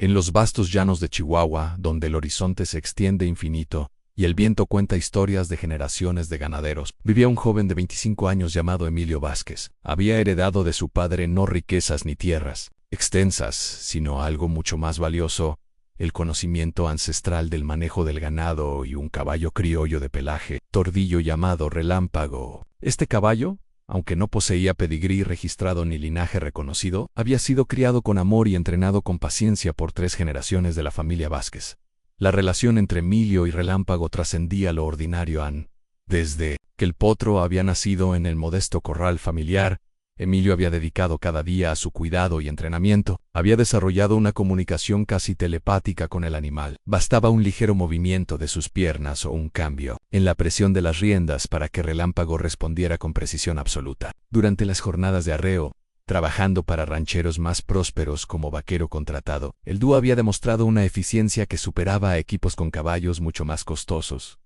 En los vastos llanos de Chihuahua, donde el horizonte se extiende infinito y el viento cuenta historias de generaciones de ganaderos, vivía un joven de 25 años llamado Emilio Vázquez. Había heredado de su padre no riquezas ni tierras extensas, sino algo mucho más valioso, el conocimiento ancestral del manejo del ganado y un caballo criollo de pelaje tordillo llamado Relámpago. Este caballo, aunque no poseía pedigrí registrado ni linaje reconocido, había sido criado con amor y entrenado con paciencia por 3 generaciones de la familia Vázquez. La relación entre Emilio y Relámpago trascendía lo ordinario. Desde que el potro había nacido en el modesto corral familiar, Emilio había dedicado cada día a su cuidado y entrenamiento. Había desarrollado una comunicación casi telepática con el animal. Bastaba un ligero movimiento de sus piernas o un cambio en la presión de las riendas para que Relámpago respondiera con precisión absoluta. Durante las jornadas de arreo, trabajando para rancheros más prósperos como vaquero contratado, el dúo había demostrado una eficiencia que superaba a equipos con caballos mucho más costosos.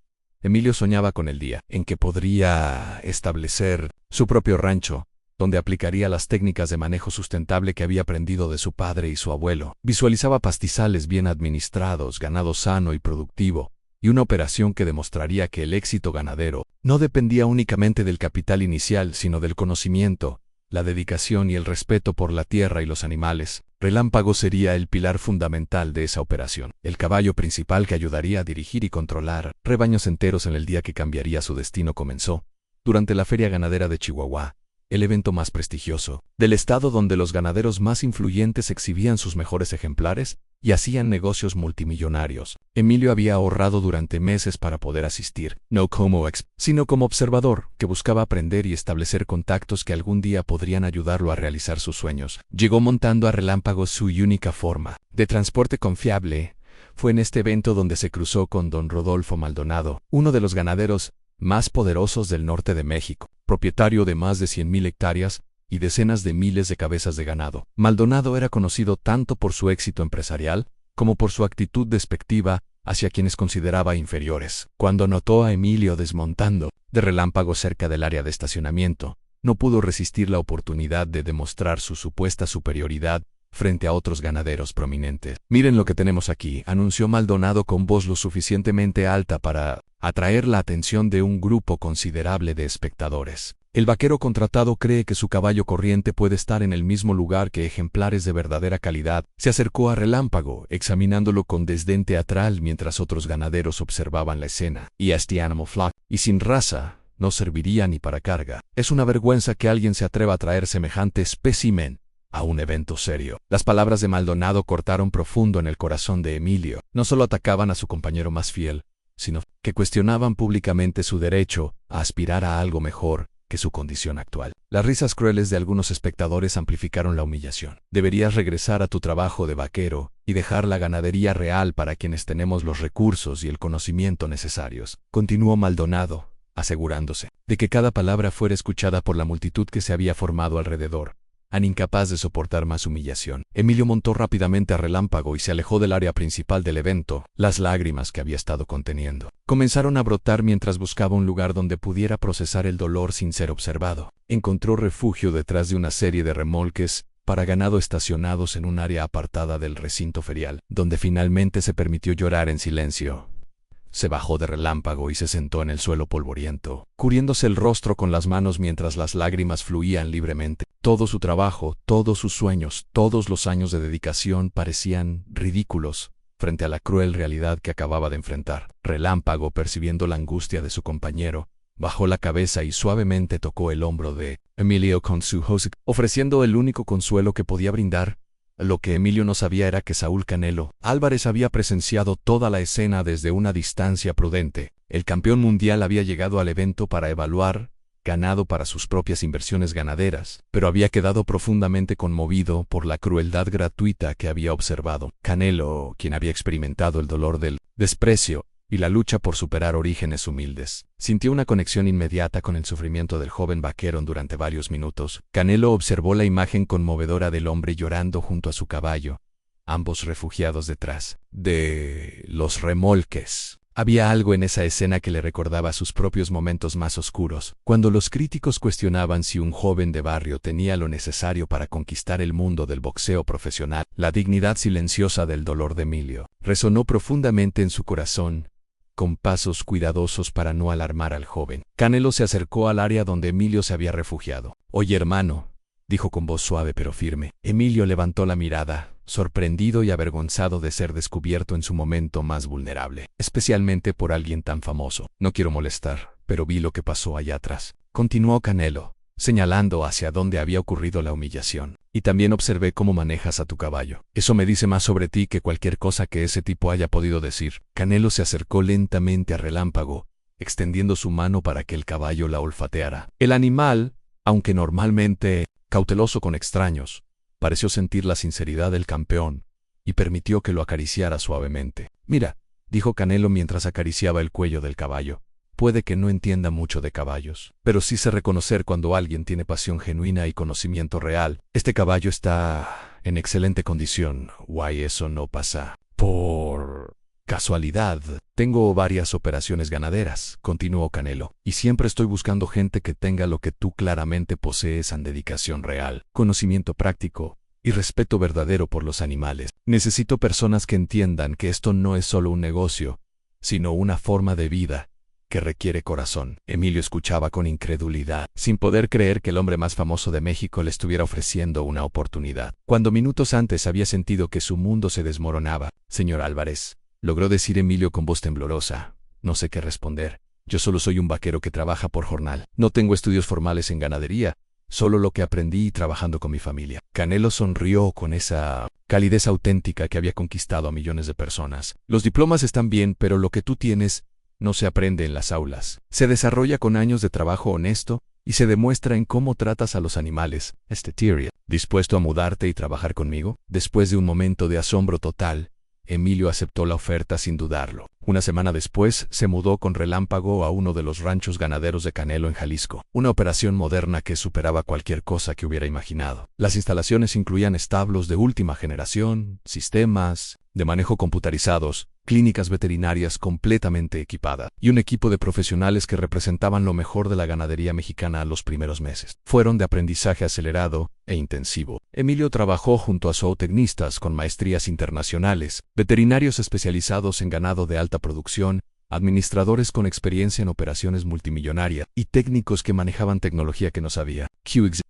Emilio soñaba con el día en que podría establecer su propio rancho, donde aplicaría las técnicas de manejo sustentable que había aprendido de su padre y su abuelo. Visualizaba pastizales bien administrados, ganado sano y productivo, y una operación que demostraría que el éxito ganadero no dependía únicamente del capital inicial, sino del conocimiento, la dedicación y el respeto por la tierra y los animales. Relámpago sería el pilar fundamental de esa operación, el caballo principal que ayudaría a dirigir y controlar rebaños enteros. En el día que cambiaría su destino comenzó, durante la Feria Ganadera de Chihuahua, el evento más prestigioso del estado, donde los ganaderos más influyentes exhibían sus mejores ejemplares y hacían negocios multimillonarios. Emilio había ahorrado durante meses para poder asistir, no como sino como observador, que buscaba aprender y establecer contactos que algún día podrían ayudarlo a realizar sus sueños. Llegó montando a Relámpago, su única forma de transporte confiable. Fue en este evento donde se cruzó con don Rodolfo Maldonado, uno de los ganaderos más poderosos del norte de México, propietario de más de 100,000 hectáreas y decenas de miles de cabezas de ganado. Maldonado era conocido tanto por su éxito empresarial como por su actitud despectiva hacia quienes consideraba inferiores. Cuando notó a Emilio desmontando de Relámpago cerca del área de estacionamiento, no pudo resistir la oportunidad de demostrar su supuesta superioridad frente a otros ganaderos prominentes. «Miren lo que tenemos aquí», anunció Maldonado con voz lo suficientemente alta para atraer la atención de un grupo considerable de espectadores. El vaquero contratado cree que su caballo corriente puede estar en el mismo lugar que ejemplares de verdadera calidad. Se acercó a Relámpago, examinándolo con desdén teatral mientras otros ganaderos observaban la escena. «Y este animal flock, y sin raza, no serviría ni para carga. Es una vergüenza que alguien se atreva a traer semejante espécimen a un evento serio». Las palabras de Maldonado cortaron profundo en el corazón de Emilio. No solo atacaban a su compañero más fiel, sino que cuestionaban públicamente su derecho a aspirar a algo mejor que su condición actual. Las risas crueles de algunos espectadores amplificaron la humillación. «Deberías regresar a tu trabajo de vaquero y dejar la ganadería real para quienes tenemos los recursos y el conocimiento necesarios», continuó Maldonado, asegurándose de que cada palabra fuera escuchada por la multitud que se había formado alrededor. Incapaz de soportar más humillación, Emilio montó rápidamente a Relámpago y se alejó del área principal del evento. Las lágrimas que había estado conteniendo comenzaron a brotar mientras buscaba un lugar donde pudiera procesar el dolor sin ser observado. Encontró refugio detrás de una serie de remolques para ganado estacionados en un área apartada del recinto ferial, donde finalmente se permitió llorar en silencio. Se bajó de Relámpago y se sentó en el suelo polvoriento, cubriéndose el rostro con las manos mientras las lágrimas fluían libremente. Todo su trabajo, todos sus sueños, todos los años de dedicación parecían ridículos frente a la cruel realidad que acababa de enfrentar. Relámpago, percibiendo la angustia de su compañero, bajó la cabeza y suavemente tocó el hombro de Emilio con su hoja, ofreciendo el único consuelo que podía brindar. Lo que Emilio no sabía era que Saúl Canelo Álvarez había presenciado toda la escena desde una distancia prudente. El campeón mundial había llegado al evento para evaluar ganado para sus propias inversiones ganaderas, pero había quedado profundamente conmovido por la crueldad gratuita que había observado. Canelo, quien había experimentado el dolor del desprecio y la lucha por superar orígenes humildes, sintió una conexión inmediata con el sufrimiento del joven vaquero. Durante varios minutos, Canelo observó la imagen conmovedora del hombre llorando junto a su caballo, ambos refugiados detrás de los remolques. Había algo en esa escena que le recordaba sus propios momentos más oscuros, cuando los críticos cuestionaban si un joven de barrio tenía lo necesario para conquistar el mundo del boxeo profesional. La dignidad silenciosa del dolor de Emilio resonó profundamente en su corazón, con pasos cuidadosos para no alarmar al joven. Canelo se acercó al área donde Emilio se había refugiado. «Oye, hermano», dijo con voz suave pero firme. Emilio levantó la mirada, sorprendido y avergonzado de ser descubierto en su momento más vulnerable, especialmente por alguien tan famoso. «No quiero molestar, pero vi lo que pasó allá atrás», continuó Canelo, señalando hacia dónde había ocurrido la humillación. «Y también observé cómo manejas a tu caballo. Eso me dice más sobre ti que cualquier cosa que ese tipo haya podido decir». Canelo se acercó lentamente a Relámpago, extendiendo su mano para que el caballo la olfateara. El animal, aunque normalmente cauteloso con extraños, pareció sentir la sinceridad del campeón y permitió que lo acariciara suavemente. «Mira», dijo Canelo mientras acariciaba el cuello del caballo. «Puede que no entienda mucho de caballos, pero sí sé reconocer cuando alguien tiene pasión genuina y conocimiento real. Este caballo está en excelente condición. Guay, eso no pasa por casualidad. Tengo varias operaciones ganaderas», continuó Canelo, «y siempre estoy buscando gente que tenga lo que tú claramente posees en dedicación real, conocimiento práctico y respeto verdadero por los animales. Necesito personas que entiendan que esto no es solo un negocio, sino una forma de vida que requiere corazón». Emilio escuchaba con incredulidad, sin poder creer que el hombre más famoso de México le estuviera ofreciendo una oportunidad, cuando minutos antes había sentido que su mundo se desmoronaba. «Señor Álvarez», logró decir Emilio con voz temblorosa, «no sé qué responder. Yo solo soy un vaquero que trabaja por jornal. No tengo estudios formales en ganadería, solo lo que aprendí trabajando con mi familia». Canelo sonrió con esa calidez auténtica que había conquistado a millones de personas. «Los diplomas están bien, pero lo que tú tienes no se aprende en las aulas. Se desarrolla con años de trabajo honesto y se demuestra en cómo tratas a los animales. Tyrion, ¿dispuesto a mudarte y trabajar conmigo?» Después de un momento de asombro total, Emilio aceptó la oferta sin dudarlo. Una semana después, se mudó con Relámpago a uno de los ranchos ganaderos de Canelo en Jalisco, una operación moderna que superaba cualquier cosa que hubiera imaginado. Las instalaciones incluían establos de última generación, sistemas de manejo computarizados, clínicas veterinarias completamente equipadas y un equipo de profesionales que representaban lo mejor de la ganadería mexicana los primeros meses. Fueron de aprendizaje acelerado e intensivo. Emilio trabajó junto a zootecnistas con maestrías internacionales, veterinarios especializados en ganado de alta producción, administradores con experiencia en operaciones multimillonarias y técnicos que manejaban tecnología que no sabía.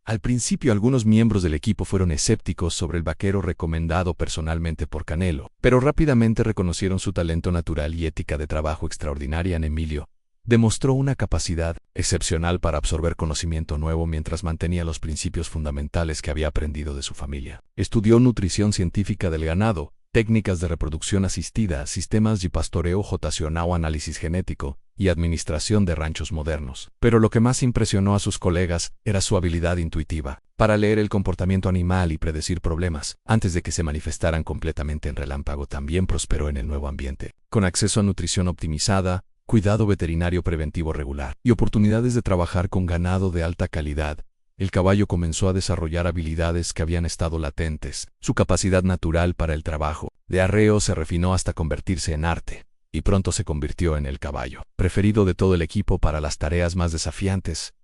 Al principio algunos miembros del equipo fueron escépticos sobre el vaquero recomendado personalmente por Canelo, pero rápidamente reconocieron su talento natural y ética de trabajo extraordinaria en Emilio. Demostró una capacidad excepcional para absorber conocimiento nuevo mientras mantenía los principios fundamentales que había aprendido de su familia. Estudió nutrición científica del ganado, técnicas de reproducción asistida, sistemas de pastoreo rotacional, análisis genético y administración de ranchos modernos. Pero lo que más impresionó a sus colegas era su habilidad intuitiva para leer el comportamiento animal y predecir problemas antes de que se manifestaran completamente en Relámpago. También prosperó en el nuevo ambiente, con acceso a nutrición optimizada, cuidado veterinario preventivo regular y oportunidades de trabajar con ganado de alta calidad. El caballo comenzó a desarrollar habilidades que habían estado latentes. Su capacidad natural para el trabajo de arreo se refinó hasta convertirse en arte, y pronto se convirtió en el caballo preferido de todo el equipo para las tareas más desafiantes.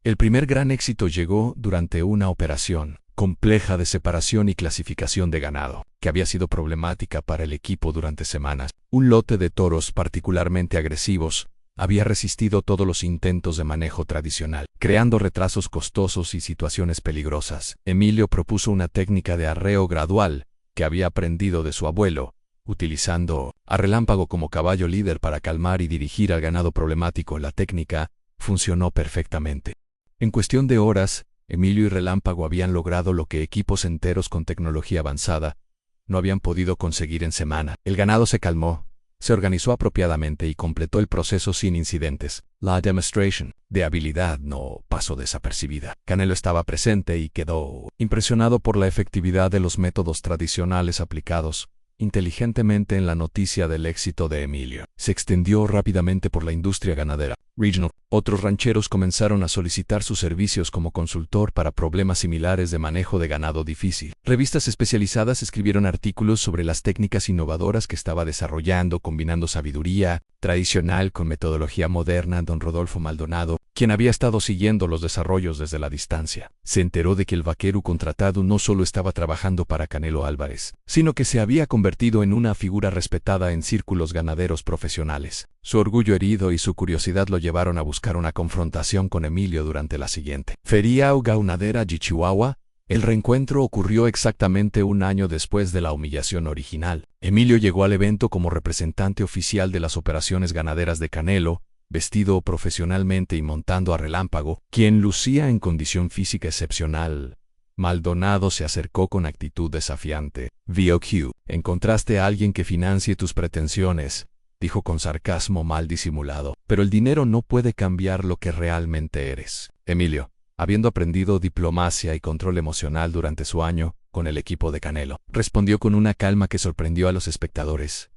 El primer gran éxito llegó durante una operación compleja de separación y clasificación de ganado, que había sido problemática para el equipo durante semanas. Un lote de toros particularmente agresivos había resistido todos los intentos de manejo tradicional, creando retrasos costosos y situaciones peligrosas. Emilio propuso una técnica de arreo gradual que había aprendido de su abuelo, utilizando a Relámpago como caballo líder para calmar y dirigir al ganado problemático. La técnica funcionó perfectamente. En cuestión de horas, Emilio y Relámpago habían logrado lo que equipos enteros con tecnología avanzada no habían podido conseguir en semana. El ganado se calmó, se organizó apropiadamente y completó el proceso sin incidentes. La demostración de habilidad no pasó desapercibida. Canelo estaba presente y quedó impresionado por la efectividad de los métodos tradicionales aplicados inteligentemente en la noticia del éxito de Emilio. Se extendió rápidamente por la industria ganadera regional. Otros rancheros comenzaron a solicitar sus servicios como consultor para problemas similares de manejo de ganado difícil. Revistas especializadas escribieron artículos sobre las técnicas innovadoras que estaba desarrollando, combinando sabiduría, tradicional con metodología moderna, don Rodolfo Maldonado, quien había estado siguiendo los desarrollos desde la distancia, se enteró de que el vaquero contratado no solo estaba trabajando para Canelo Álvarez, sino que se había convertido en una figura respetada en círculos ganaderos profesionales. Su orgullo herido y su curiosidad lo llevaron a buscar una confrontación con Emilio durante la siguiente Feria Ganadera de Chihuahua. El reencuentro ocurrió exactamente un año después de la humillación original. Emilio llegó al evento como representante oficial de las operaciones ganaderas de Canelo, vestido profesionalmente y montando a Relámpago, quien lucía en condición física excepcional. Maldonado se acercó con actitud desafiante. VOQ, encontraste a alguien que financie tus pretensiones, dijo con sarcasmo mal disimulado, pero el dinero no puede cambiar lo que realmente eres. Emilio, habiendo aprendido diplomacia y control emocional durante su año con el equipo de Canelo, respondió con una calma que sorprendió a los espectadores.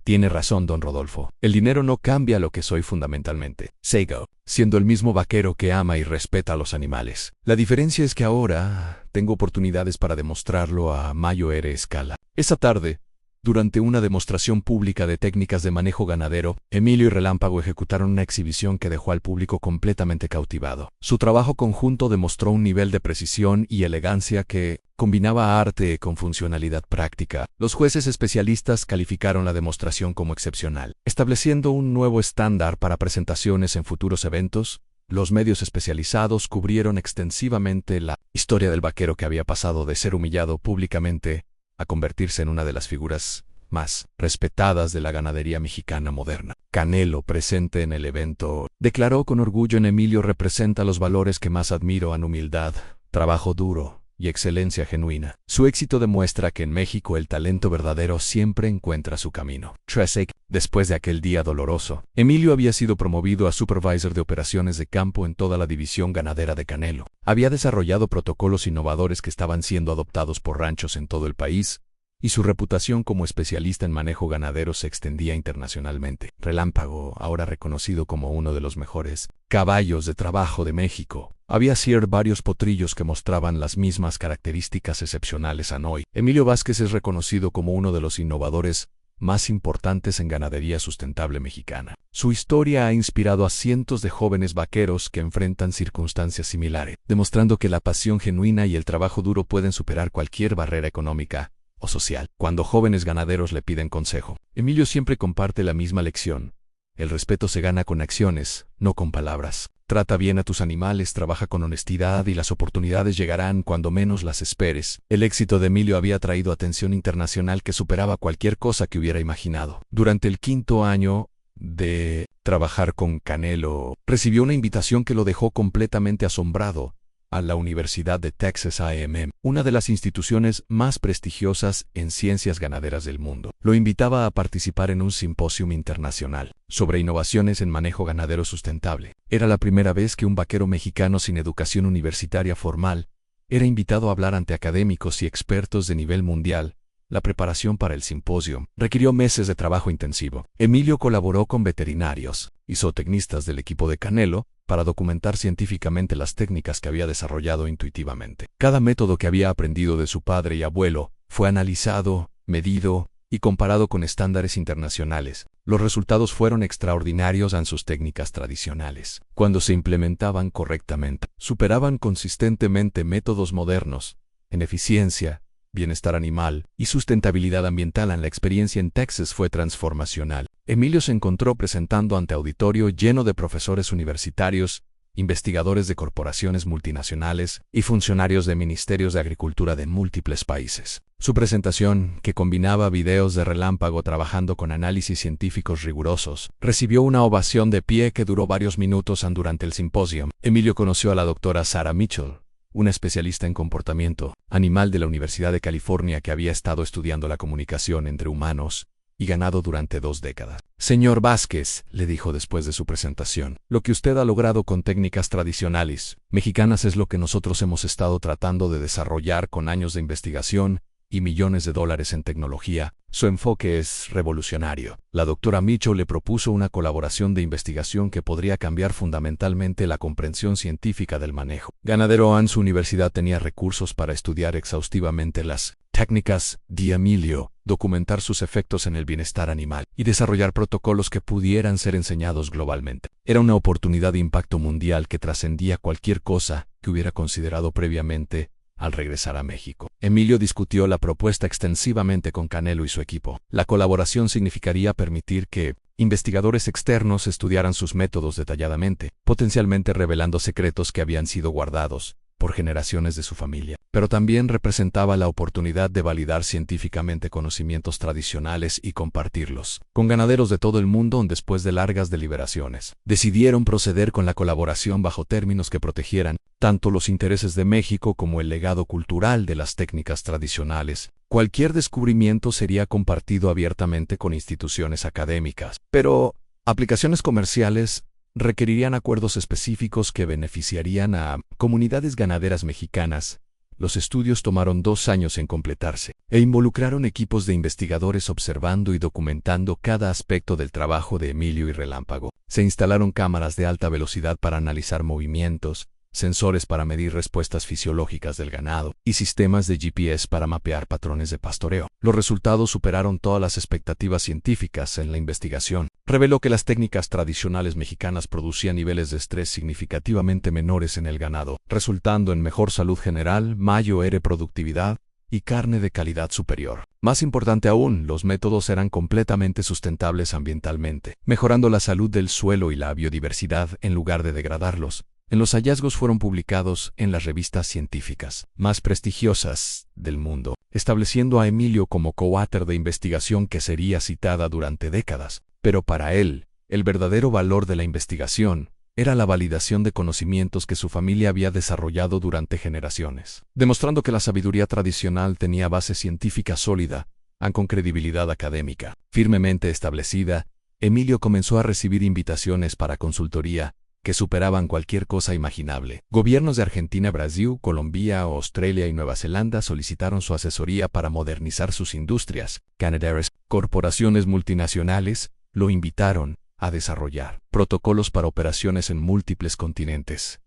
Tiene razón, don Rodolfo. El dinero no cambia lo que soy fundamentalmente. Seigo, siendo el mismo vaquero que ama y respeta a los animales. La diferencia es que ahora tengo oportunidades para demostrarlo a mayor escala. Esa tarde, durante una demostración pública de técnicas de manejo ganadero, Emilio y Relámpago ejecutaron una exhibición que dejó al público completamente cautivado. Su trabajo conjunto demostró un nivel de precisión y elegancia que combinaba arte con funcionalidad práctica. Los jueces especialistas calificaron la demostración como excepcional, estableciendo un nuevo estándar para presentaciones en futuros eventos. Los medios especializados cubrieron extensivamente la historia del vaquero que había pasado de ser humillado públicamente a convertirse en una de las figuras más respetadas de la ganadería mexicana moderna. Canelo, presente en el evento, declaró con orgullo: en Emilio representa los valores que más admiro: en humildad, trabajo duro y excelencia genuina. Su éxito demuestra que en México el talento verdadero siempre encuentra su camino. Después de aquel día doloroso, Emilio había sido promovido a supervisor de operaciones de campo en toda la división ganadera de Canelo. Había desarrollado protocolos innovadores que estaban siendo adoptados por ranchos en todo el país, y su reputación como especialista en manejo ganadero se extendía internacionalmente. Relámpago, ahora reconocido como uno de los mejores caballos de trabajo de México, había sido varios potrillos que mostraban las mismas características excepcionales a hoy. Emilio Vázquez es reconocido como uno de los innovadores más importantes en ganadería sustentable mexicana. Su historia ha inspirado a cientos de jóvenes vaqueros que enfrentan circunstancias similares, demostrando que la pasión genuina y el trabajo duro pueden superar cualquier barrera económica o social. Cuando jóvenes ganaderos le piden consejo, Emilio siempre comparte la misma lección: el respeto se gana con acciones, no con palabras. Trata bien a tus animales, trabaja con honestidad y las oportunidades llegarán cuando menos las esperes. El éxito de Emilio había traído atención internacional que superaba cualquier cosa que hubiera imaginado. Durante el 5º año de trabajar con Canelo, recibió una invitación que lo dejó completamente asombrado: a la Universidad de Texas A&M, una de las instituciones más prestigiosas en ciencias ganaderas del mundo. Lo invitaba a participar en un simposio internacional sobre innovaciones en manejo ganadero sustentable. Era la primera vez que un vaquero mexicano sin educación universitaria formal era invitado a hablar ante académicos y expertos de nivel mundial. La preparación para el simposio requirió meses de trabajo intensivo. Emilio colaboró con veterinarios y zootecnistas del equipo de Canelo para documentar científicamente las técnicas que había desarrollado intuitivamente. Cada método que había aprendido de su padre y abuelo fue analizado, medido y comparado con estándares internacionales. Los resultados fueron extraordinarios en sus técnicas tradicionales. Cuando se implementaban correctamente, superaban consistentemente métodos modernos en eficiencia, bienestar animal y sustentabilidad ambiental. La experiencia en Texas fue transformacional. Emilio se encontró presentando ante auditorio lleno de profesores universitarios, investigadores de corporaciones multinacionales y funcionarios de ministerios de agricultura de múltiples países. Su presentación, que combinaba videos de Relámpago trabajando con análisis científicos rigurosos, recibió una ovación de pie que duró varios minutos. Durante el simposio, Emilio conoció a la doctora Sarah Mitchell, una especialista en comportamiento animal de la Universidad de California que había estado estudiando la comunicación entre humanos y ganado durante 2 décadas. Señor Vázquez, le dijo después de su presentación, lo que usted ha logrado con técnicas tradicionales mexicanas es lo que nosotros hemos estado tratando de desarrollar con años de investigación y millones de dólares en tecnología, su enfoque es revolucionario. La doctora Mitchell le propuso una colaboración de investigación que podría cambiar fundamentalmente la comprensión científica del manejo ganadero. Su universidad tenía recursos para estudiar exhaustivamente las técnicas de Emilio, documentar sus efectos en el bienestar animal y desarrollar protocolos que pudieran ser enseñados globalmente. Era una oportunidad de impacto mundial que trascendía cualquier cosa que hubiera considerado previamente al regresar a México. Emilio discutió la propuesta extensivamente con Canelo y su equipo. La colaboración significaría permitir que investigadores externos estudiaran sus métodos detalladamente, potencialmente revelando secretos que habían sido guardados por generaciones de su familia. Pero también representaba la oportunidad de validar científicamente conocimientos tradicionales y compartirlos con ganaderos de todo el mundo. Después de largas deliberaciones, decidieron proceder con la colaboración bajo términos que protegieran tanto los intereses de México como el legado cultural de las técnicas tradicionales. Cualquier descubrimiento sería compartido abiertamente con instituciones académicas, pero aplicaciones comerciales requerirían acuerdos específicos que beneficiarían a comunidades ganaderas mexicanas. Los estudios tomaron 2 años en completarse e involucraron equipos de investigadores observando y documentando cada aspecto del trabajo de Emilio y Relámpago. Se instalaron cámaras de alta velocidad para analizar movimientos, sensores para medir respuestas fisiológicas del ganado y sistemas de GPS para mapear patrones de pastoreo. Los resultados superaron todas las expectativas científicas en la investigación. Reveló que las técnicas tradicionales mexicanas producían niveles de estrés significativamente menores en el ganado, resultando en mejor salud general, mayor productividad y carne de calidad superior. Más importante aún, los métodos eran completamente sustentables ambientalmente, mejorando la salud del suelo y la biodiversidad en lugar de degradarlos. Los hallazgos fueron publicados en las revistas científicas más prestigiosas del mundo, estableciendo a Emilio como coautor de investigación que sería citada durante décadas. Pero para él, el verdadero valor de la investigación era la validación de conocimientos que su familia había desarrollado durante generaciones, demostrando que la sabiduría tradicional tenía base científica sólida, con credibilidad académica firmemente establecida. Emilio comenzó a recibir invitaciones para consultoría que superaban cualquier cosa imaginable. Gobiernos de Argentina, Brasil, Colombia, Australia y Nueva Zelanda solicitaron su asesoría para modernizar sus industrias ganaderas. Corporaciones multinacionales lo invitaron a desarrollar protocolos para operaciones en múltiples continentes.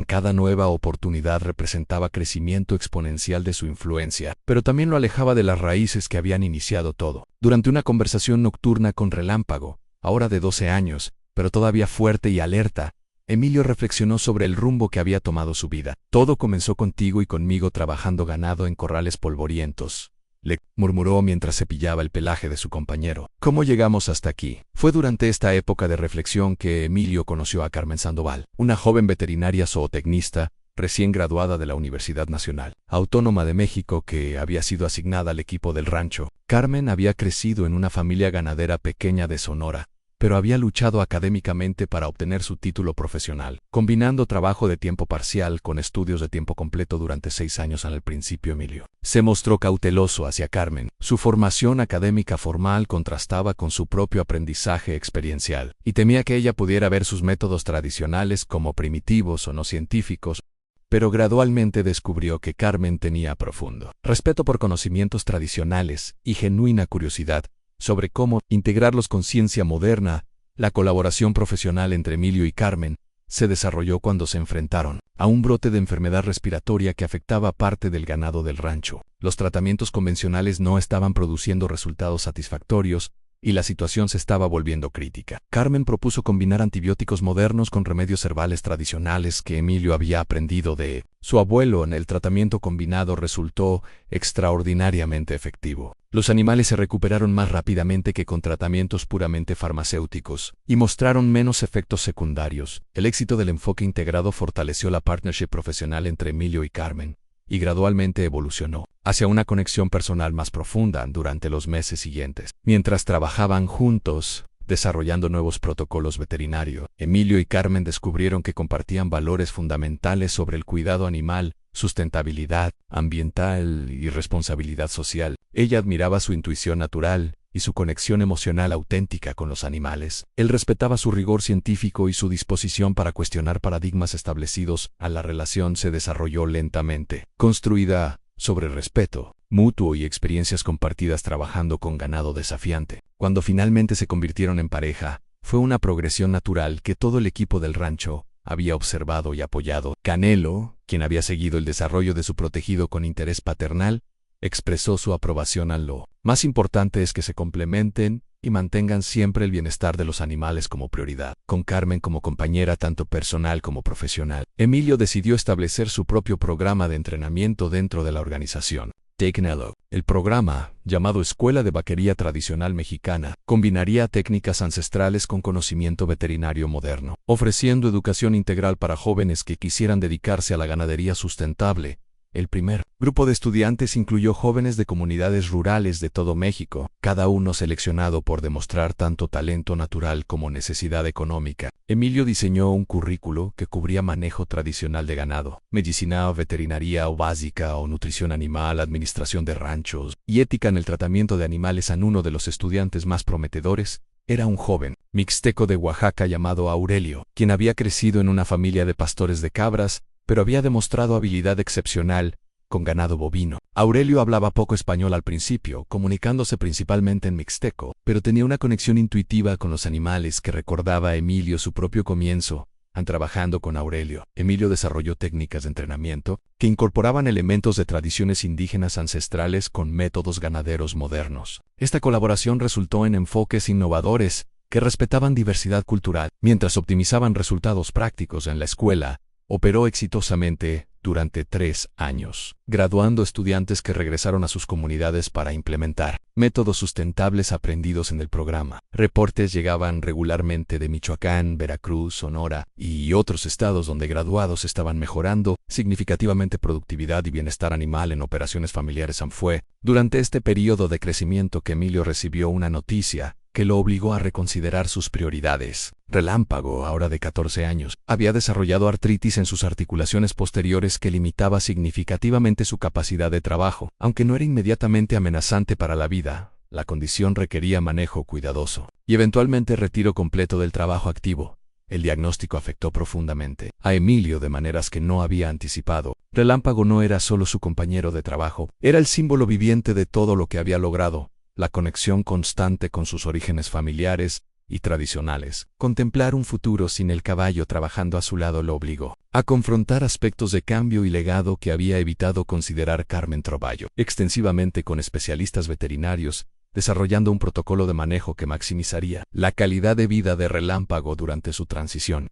Cada nueva oportunidad representaba crecimiento exponencial de su influencia, pero también lo alejaba de las raíces que habían iniciado todo. Durante una conversación nocturna con Relámpago, ahora de 12 años, pero todavía fuerte y alerta, Emilio reflexionó sobre el rumbo que había tomado su vida. Todo comenzó contigo y conmigo trabajando ganado en corrales polvorientos, le murmuró mientras cepillaba el pelaje de su compañero. ¿Cómo llegamos hasta aquí? Fue durante esta época de reflexión que Emilio conoció a Carmen Sandoval, una joven veterinaria zootecnista, recién graduada de la Universidad Nacional Autónoma de México que había sido asignada al equipo del rancho. Carmen había crecido en una familia ganadera pequeña de Sonora, pero había luchado académicamente para obtener su título profesional, combinando trabajo de tiempo parcial con estudios de tiempo completo durante 6 años. Al principio Emilio se mostró cauteloso hacia Carmen. Su formación académica formal contrastaba con su propio aprendizaje experiencial, y temía que ella pudiera ver sus métodos tradicionales como primitivos o no científicos. Pero gradualmente descubrió que Carmen tenía profundo respeto por conocimientos tradicionales y genuina curiosidad sobre cómo integrarlos con ciencia moderna. La colaboración profesional entre Emilio y Carmen se desarrolló cuando se enfrentaron a un brote de enfermedad respiratoria que afectaba parte del ganado del rancho. Los tratamientos convencionales no estaban produciendo resultados satisfactorios y la situación se estaba volviendo crítica. Carmen propuso combinar antibióticos modernos con remedios herbales tradicionales que Emilio había aprendido de su abuelo. En el tratamiento combinado resultó extraordinariamente efectivo. Los animales se recuperaron más rápidamente que con tratamientos puramente farmacéuticos y mostraron menos efectos secundarios. El éxito del enfoque integrado fortaleció la partnership profesional entre Emilio y Carmen y gradualmente evolucionó hacia una conexión personal más profunda durante los meses siguientes. Mientras trabajaban juntos, desarrollando nuevos protocolos veterinarios, Emilio y Carmen descubrieron que compartían valores fundamentales sobre el cuidado animal, sustentabilidad ambiental y responsabilidad social. Ella admiraba su intuición natural y su conexión emocional auténtica con los animales. Él respetaba su rigor científico y su disposición para cuestionar paradigmas establecidos. La relación se desarrolló lentamente, construida sobre respeto, mutuo y experiencias compartidas trabajando con ganado desafiante. Cuando finalmente se convirtieron en pareja, fue una progresión natural que todo el equipo del rancho había observado y apoyado. Canelo, quien había seguido el desarrollo de su protegido con interés paternal, expresó su aprobación al lo más importante es que se complementen y mantengan siempre el bienestar de los animales como prioridad. Con Carmen como compañera tanto personal como profesional, Emilio decidió establecer su propio programa de entrenamiento dentro de la organización. Tecnelo. El programa, llamado Escuela de Vaquería Tradicional Mexicana, combinaría técnicas ancestrales con conocimiento veterinario moderno, ofreciendo educación integral para jóvenes que quisieran dedicarse a la ganadería sustentable. El primer grupo de estudiantes incluyó jóvenes de comunidades rurales de todo México, cada uno seleccionado por demostrar tanto talento natural como necesidad económica. Emilio diseñó un currículo que cubría manejo tradicional de ganado, medicina o veterinaria o básica o nutrición animal, administración de ranchos y ética en el tratamiento de animales. Uno de los estudiantes más prometedores era un joven mixteco de Oaxaca llamado Aurelio, quien había crecido en una familia de pastores de cabras, pero había demostrado habilidad excepcional con ganado bovino. Aurelio hablaba poco español al principio, comunicándose principalmente en mixteco, pero tenía una conexión intuitiva con los animales que recordaba a Emilio su propio comienzo. Trabajando con Aurelio, Emilio desarrolló técnicas de entrenamiento que incorporaban elementos de tradiciones indígenas ancestrales con métodos ganaderos modernos. Esta colaboración resultó en enfoques innovadores que respetaban diversidad cultural, mientras optimizaban resultados prácticos en la escuela. Operó exitosamente durante 3 años, graduando estudiantes que regresaron a sus comunidades para implementar métodos sustentables aprendidos en el programa. Reportes llegaban regularmente de Michoacán, Veracruz, Sonora y otros estados donde graduados estaban mejorando significativamente productividad y bienestar animal en operaciones familiares. Fue durante este periodo de crecimiento que Emilio recibió una noticia que lo obligó a reconsiderar sus prioridades. Relámpago, ahora de 14 años, había desarrollado artritis en sus articulaciones posteriores que limitaba significativamente su capacidad de trabajo. Aunque no era inmediatamente amenazante para la vida, la condición requería manejo cuidadoso y eventualmente retiro completo del trabajo activo. El diagnóstico afectó profundamente a Emilio de maneras que no había anticipado. Relámpago no era solo su compañero de trabajo, era el símbolo viviente de todo lo que había logrado. La conexión constante con sus orígenes familiares y tradicionales. Contemplar un futuro sin el caballo trabajando a su lado lo obligó a confrontar aspectos de cambio y legado que había evitado considerar. Carmen trabajó extensivamente con especialistas veterinarios, desarrollando un protocolo de manejo que maximizaría la calidad de vida de Relámpago durante su transición.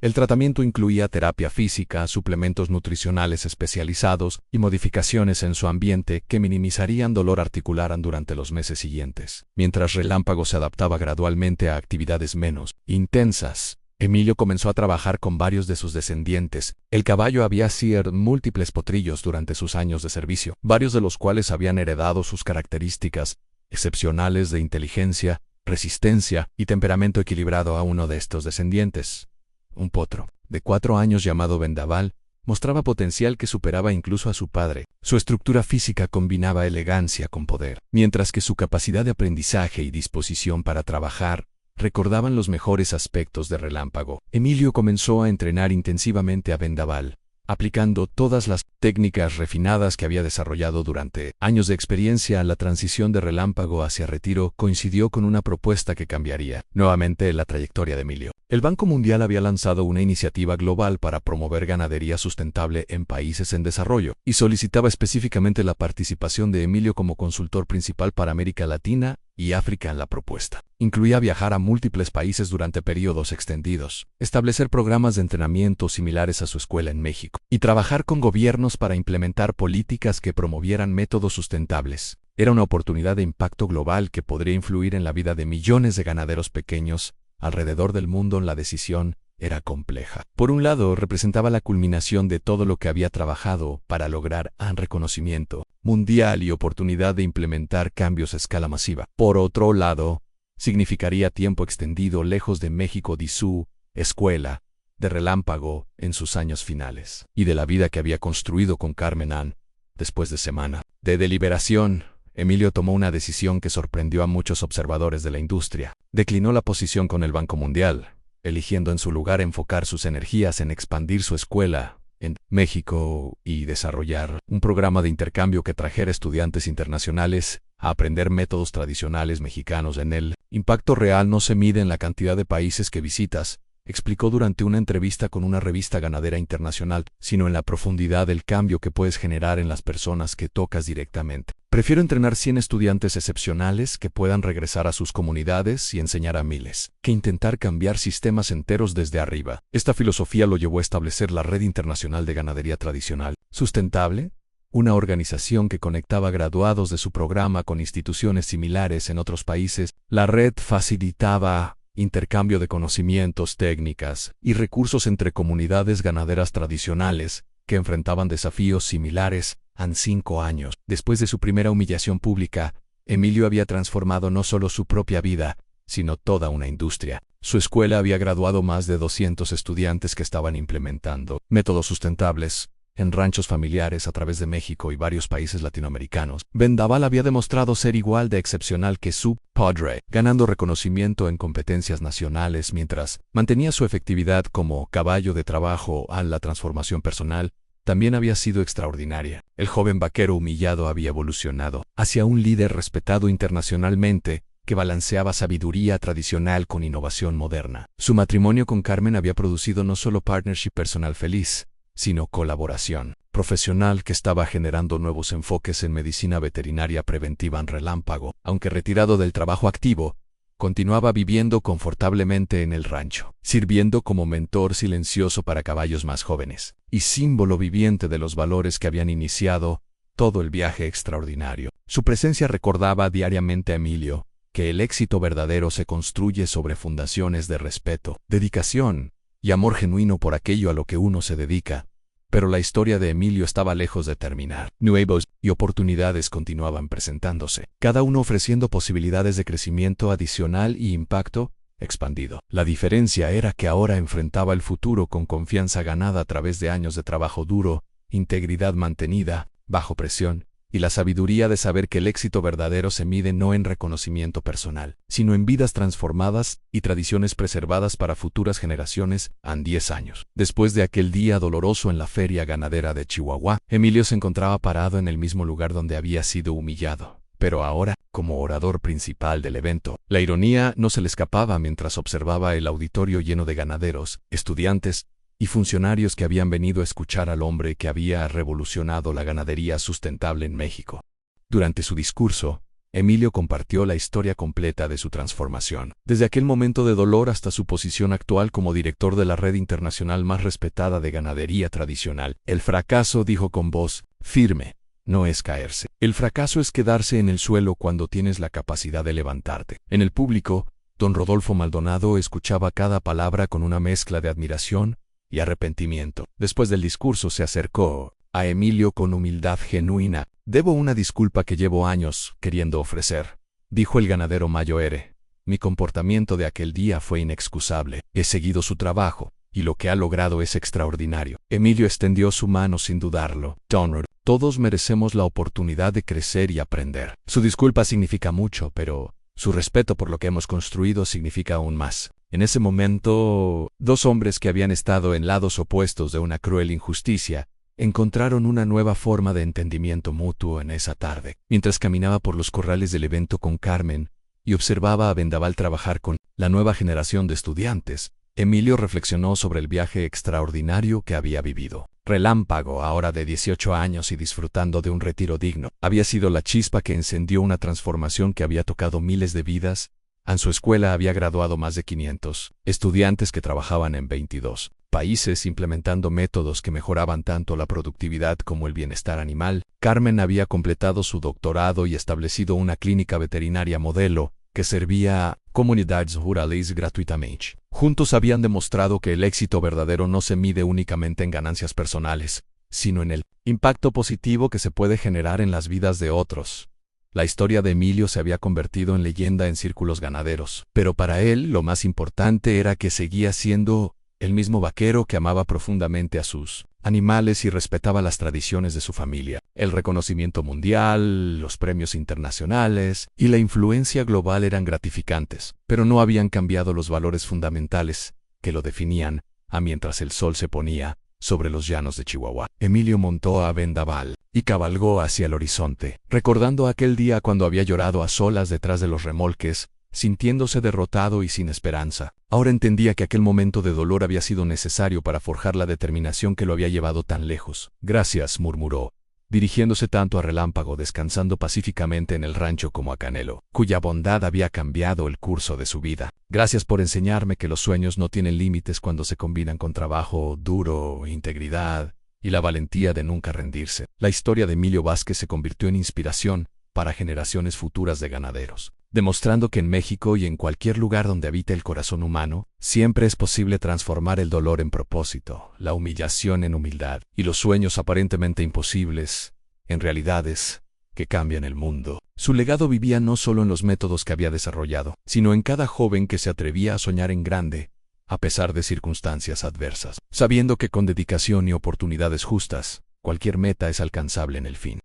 El tratamiento incluía terapia física, suplementos nutricionales especializados y modificaciones en su ambiente que minimizarían dolor articular durante los meses siguientes. Mientras Relámpago se adaptaba gradualmente a actividades menos intensas, Emilio comenzó a trabajar con varios de sus descendientes. El caballo había sido múltiples potrillos durante sus años de servicio, varios de los cuales habían heredado sus características excepcionales de inteligencia, resistencia y temperamento equilibrado. A uno de estos descendientes, un potro de 4 años llamado Vendaval, mostraba potencial que superaba incluso a su padre. Su estructura física combinaba elegancia con poder, mientras que su capacidad de aprendizaje y disposición para trabajar recordaban los mejores aspectos de Relámpago. Emilio comenzó a entrenar intensivamente a Vendaval, aplicando todas las técnicas refinadas que había desarrollado durante años de experiencia. La transición de Relámpago hacia retiro coincidió con una propuesta que cambiaría nuevamente la trayectoria de Emilio. El Banco Mundial había lanzado una iniciativa global para promover ganadería sustentable en países en desarrollo y solicitaba específicamente la participación de Emilio como consultor principal para América Latina y África en la propuesta. Incluía viajar a múltiples países durante periodos extendidos, establecer programas de entrenamiento similares a su escuela en México, y trabajar con gobiernos para implementar políticas que promovieran métodos sustentables. Era una oportunidad de impacto global que podría influir en la vida de millones de ganaderos pequeños alrededor del mundo. La decisión era compleja. Por un lado, representaba la culminación de todo lo que había trabajado para lograr un reconocimiento mundial y oportunidad de implementar cambios a escala masiva. Por otro lado, significaría tiempo extendido lejos de México, de su escuela, de Relámpago en sus años finales, y de la vida que había construido con Carmen Ann. Después de semana de deliberación, Emilio tomó una decisión que sorprendió a muchos observadores de la industria. Declinó la posición con el Banco Mundial, eligiendo en su lugar enfocar sus energías en expandir su escuela en México y desarrollar un programa de intercambio que trajera estudiantes internacionales a aprender métodos tradicionales mexicanos. En el impacto real no se mide en la cantidad de países que visitas, explicó durante una entrevista con una revista ganadera internacional, sino en la profundidad del cambio que puedes generar en las personas que tocas directamente. Prefiero entrenar 100 estudiantes excepcionales que puedan regresar a sus comunidades y enseñar a miles, que intentar cambiar sistemas enteros desde arriba. Esta filosofía lo llevó a establecer la Red Internacional de Ganadería Tradicional Sustentable, una organización que conectaba graduados de su programa con instituciones similares en otros países. La red facilitaba intercambio de conocimientos, técnicas y recursos entre comunidades ganaderas tradicionales que enfrentaban desafíos similares. En 5 años, después de su primera humillación pública, Emilio había transformado no solo su propia vida, sino toda una industria. Su escuela había graduado más de 200 estudiantes que estaban implementando métodos sustentables en ranchos familiares a través de México y varios países latinoamericanos. Vendaval había demostrado ser igual de excepcional que su padre, ganando reconocimiento en competencias nacionales mientras mantenía su efectividad como caballo de trabajo a la transformación personal. También había sido extraordinaria. El joven vaquero humillado había evolucionado hacia un líder respetado internacionalmente que balanceaba sabiduría tradicional con innovación moderna. Su matrimonio con Carmen había producido no solo partnership personal feliz, sino colaboración profesional que estaba generando nuevos enfoques en medicina veterinaria preventiva en Relámpago. Aunque retirado del trabajo activo, continuaba viviendo confortablemente en el rancho, sirviendo como mentor silencioso para caballos más jóvenes, y símbolo viviente de los valores que habían iniciado todo el viaje extraordinario. Su presencia recordaba diariamente a Emilio que el éxito verdadero se construye sobre fundaciones de respeto, dedicación y amor genuino por aquello a lo que uno se dedica. Pero la historia de Emilio estaba lejos de terminar. Nuevos y oportunidades continuaban presentándose, cada uno ofreciendo posibilidades de crecimiento adicional y impacto expandido. La diferencia era que ahora enfrentaba el futuro con confianza ganada a través de años de trabajo duro, integridad mantenida, bajo presión, y la sabiduría de saber que el éxito verdadero se mide no en reconocimiento personal, sino en vidas transformadas y tradiciones preservadas para futuras generaciones. En 10 años, después de aquel día doloroso en la feria ganadera de Chihuahua, Emilio se encontraba parado en el mismo lugar donde había sido humillado, pero ahora como orador principal del evento. La ironía no se le escapaba mientras observaba el auditorio lleno de ganaderos, estudiantes y funcionarios que habían venido a escuchar al hombre que había revolucionado la ganadería sustentable en México. Durante su discurso, Emilio compartió la historia completa de su transformación, desde aquel momento de dolor hasta su posición actual como director de la red internacional más respetada de ganadería tradicional. El fracaso, dijo con voz firme, no es caerse. El fracaso es quedarse en el suelo cuando tienes la capacidad de levantarte. En el público, don Rodolfo Maldonado escuchaba cada palabra con una mezcla de admiración y arrepentimiento. Después del discurso se acercó a Emilio con humildad genuina. «Debo una disculpa que llevo años queriendo ofrecer», dijo el ganadero Mayoere. «Mi comportamiento de aquel día fue inexcusable. He seguido su trabajo, y lo que ha logrado es extraordinario». Emilio extendió su mano sin dudarlo. «Don Rod, todos merecemos la oportunidad de crecer y aprender. Su disculpa significa mucho, pero su respeto por lo que hemos construido significa aún más». En ese momento, 2 hombres que habían estado en lados opuestos de una cruel injusticia, encontraron una nueva forma de entendimiento mutuo en esa tarde. Mientras caminaba por los corrales del evento con Carmen y observaba a Vendaval trabajar con la nueva generación de estudiantes, Emilio reflexionó sobre el viaje extraordinario que había vivido. Relámpago, ahora de 18 años y disfrutando de un retiro digno, había sido la chispa que encendió una transformación que había tocado miles de vidas. En su escuela había graduado más de 500 estudiantes que trabajaban en 22 países implementando métodos que mejoraban tanto la productividad como el bienestar animal. Carmen había completado su doctorado y establecido una clínica veterinaria modelo que servía a comunidades rurales gratuitamente. Juntos habían demostrado que el éxito verdadero no se mide únicamente en ganancias personales, sino en el impacto positivo que se puede generar en las vidas de otros. La historia de Emilio se había convertido en leyenda en círculos ganaderos, pero para él lo más importante era que seguía siendo el mismo vaquero que amaba profundamente a sus animales y respetaba las tradiciones de su familia. El reconocimiento mundial, los premios internacionales y la influencia global eran gratificantes, pero no habían cambiado los valores fundamentales que lo definían. Mientras el sol se ponía, sobre los llanos de Chihuahua. Emilio montó a vendaval y cabalgó hacia el horizonte, recordando aquel día cuando había llorado a solas detrás de los remolques, sintiéndose derrotado y sin esperanza. Ahora entendía que aquel momento de dolor había sido necesario para forjar la determinación que lo había llevado tan lejos. Gracias, murmuró, dirigiéndose tanto a Relámpago, descansando pacíficamente en el rancho, como a Canelo, cuya bondad había cambiado el curso de su vida. Gracias por enseñarme que los sueños no tienen límites cuando se combinan con trabajo duro, integridad y la valentía de nunca rendirse. La historia de Emilio Vázquez se convirtió en inspiración para generaciones futuras de ganaderos, demostrando que en México y en cualquier lugar donde habita el corazón humano, siempre es posible transformar el dolor en propósito, la humillación en humildad, y los sueños aparentemente imposibles en realidades que cambian el mundo. Su legado vivía no solo en los métodos que había desarrollado, sino en cada joven que se atrevía a soñar en grande, a pesar de circunstancias adversas, sabiendo que con dedicación y oportunidades justas, cualquier meta es alcanzable en el fin.